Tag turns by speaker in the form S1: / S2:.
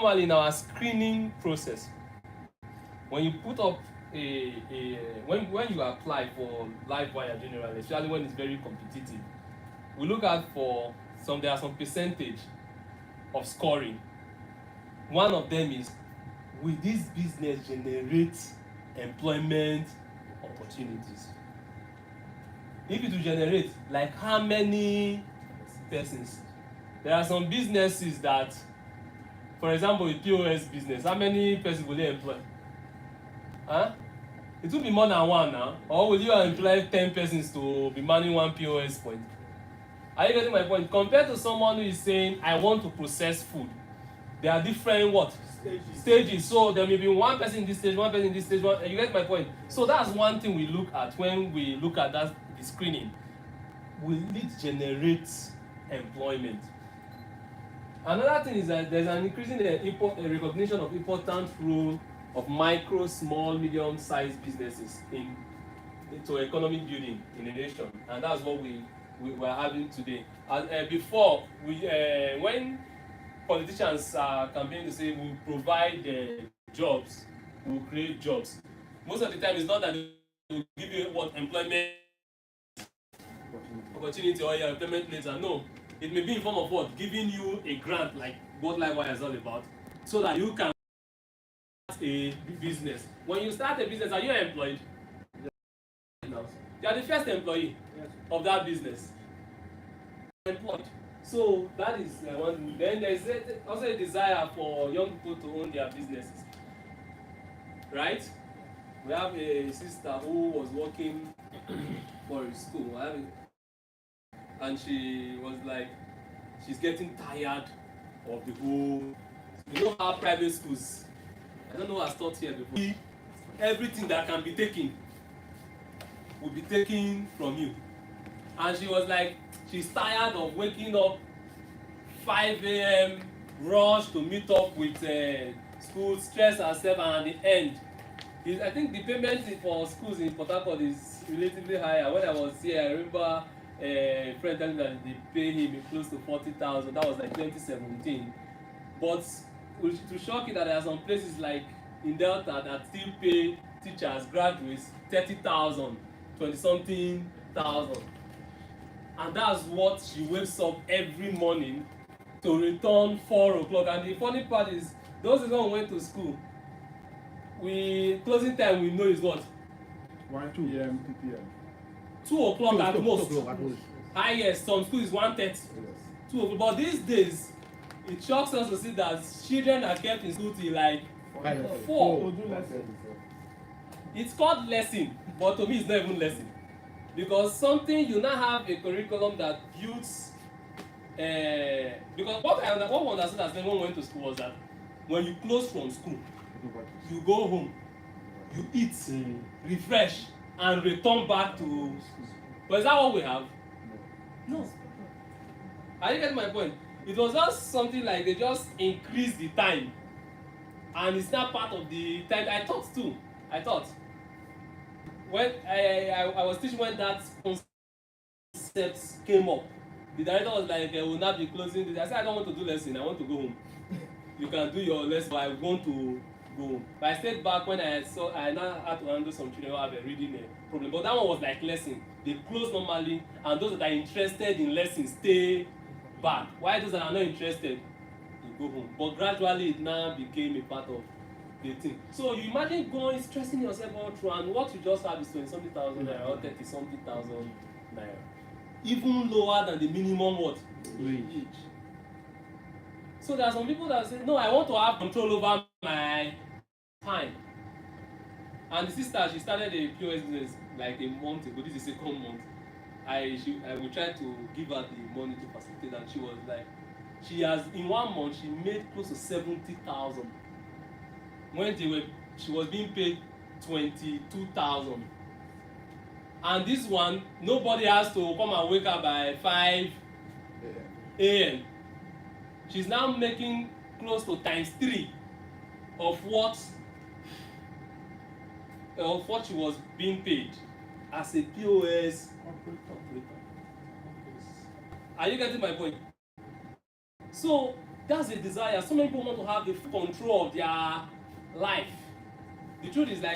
S1: normally in our screening process, when you put up when you apply for live wire generally, especially when it's very competitive, we look at there are some percentage of scoring. One of them is, will this business generate employment opportunities? If it will generate, like how many persons? There are some businesses that, for example, a POS business, how many persons will they employ? Huh? It will be more than one now. Or will you employ 10 persons to be manning one POS point? Are you getting my point? Compared to someone who is saying, I want to process food, there are different what? Stages. So there may be one person in this stage, one person in this stage. You get my point? So that's one thing we look at when we look at the screening. Will it generate employment? Another thing is that there's an increasing recognition of important role of micro, small, medium-sized businesses into economic building in the nation, and that's what we are having today. Before, when politicians are campaigning to say we'll provide jobs, we'll create jobs, most of the time it's not that they will give you what employment opportunity or your employment later. No, it may be in form of what? Giving you a grant, like what LiveWire is all about, so that you can start a business. When you start a business, are you employed? No. You are the first employee of that business. Employed. So that is one. Then there is also a desire for young people to own their businesses. Right? We have a sister who was working for a school. And she was like, she's getting tired of the whole, you know how private schools, I don't know who has taught here before, everything that can be taken will be taken from you. And she was like, she's tired of waking up 5 a.m. rush to meet up with school, stress herself, and at the end, I think the payment for schools in Port Harcourt is relatively higher. When I was here, I remember a friend telling me that they pay him close to 40,000. That was like 2017. But to shock you that there are some places like in Delta that still pay teachers, graduates 30,000, 20-something thousand. And that's what she wakes up every morning to return 4 o'clock. And the funny part is, those who went to school, closing time we know is what?
S2: 1, 2 p.m., 2 p.m.
S1: 2 o'clock at most. Highest, some school is 1:30. Yes. 2 o'clock. But these days, it shocks us to see that children are kept in school till like 4. It's called lesson, but to me it's not even lesson. Because something, you now have a curriculum that builds, because what we understood as when we went to school was that when you close from school, you go home, you eat, refresh, and return back to. But is that what we have? No. Are you getting my point? It was just something like they just increased the time, and it's not part of the time. I thought when I was teaching, when that concept came up, the director was like, "I will not be closing this." I said, "I don't want to do lesson. I want to go home. You can do your lesson, but I want to go home." But I stayed back when I now had to handle some children who have a reading problem. But that one was like lesson. They close normally, and those that are interested in lessons stay back. Why those that are not interested, they go home. But gradually, it now became a part of the thing. So you imagine stressing yourself all through, and what you just have is 20-something thousand naira or 30-something thousand naira, even lower than the minimum wage. So there are some people that say, no, I want to have control over my time. And the sister, she started a POS business like a month ago. This is the second month. I will try to give her the money to facilitate, and she was like, in 1 month she made close to 70,000. When she was being paid 22,000. And this one, nobody has to come and wake up by 5 a.m. She's now making close to ×3 of what she was being paid as a POS operator. Are you getting my point? So That's a desire. So many people want to have the control of their life. The truth is like